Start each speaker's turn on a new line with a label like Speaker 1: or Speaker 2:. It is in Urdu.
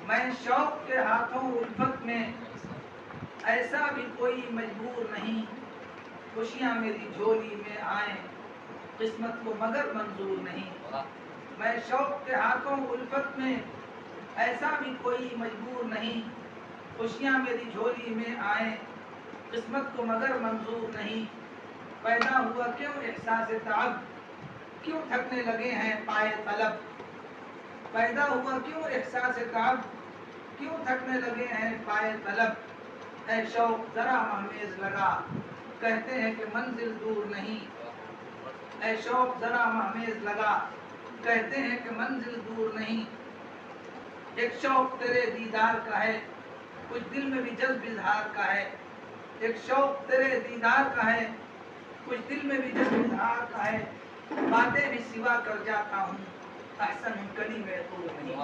Speaker 1: میں شوق کے ہاتھوں الفت میں، ایسا بھی کوئی مجبور نہیں، خوشیاں میری جھولی میں آئیں قسمت کو مگر منظور نہیں۔ میں شوق کے ہاتھوں الفت میں، ایسا بھی کوئی مجبور نہیں، خوشیاں میری جھولی میں آئیں قسمت کو مگر منظور نہیں۔ پیدا ہوا کیوں احساس تعب، کیوں تھکنے لگے ہیں پائے طلب، پیدا ہوا کیوں احساس تعب، کیوں تھکنے لگے ہیں پائے طلب۔ اے شوق ذرا مہمیز لگا، کہتے ہیں کہ منزل دور نہیں۔ اے شوق ذرا مہمیز لگا، کہتے ہیں کہ منزل دور نہیں۔ ایک شوق تیرے دیدار کا ہے، کچھ دل میں بھی جذب اظہار کا ہے۔ ایک شوق تیرے دیدار کا ہے، کچھ دل میں بھی جذب اظہار کا ہے۔ باتیں بھی سوا کر جاتا ہوں، احسن کلی میں تو نہیں۔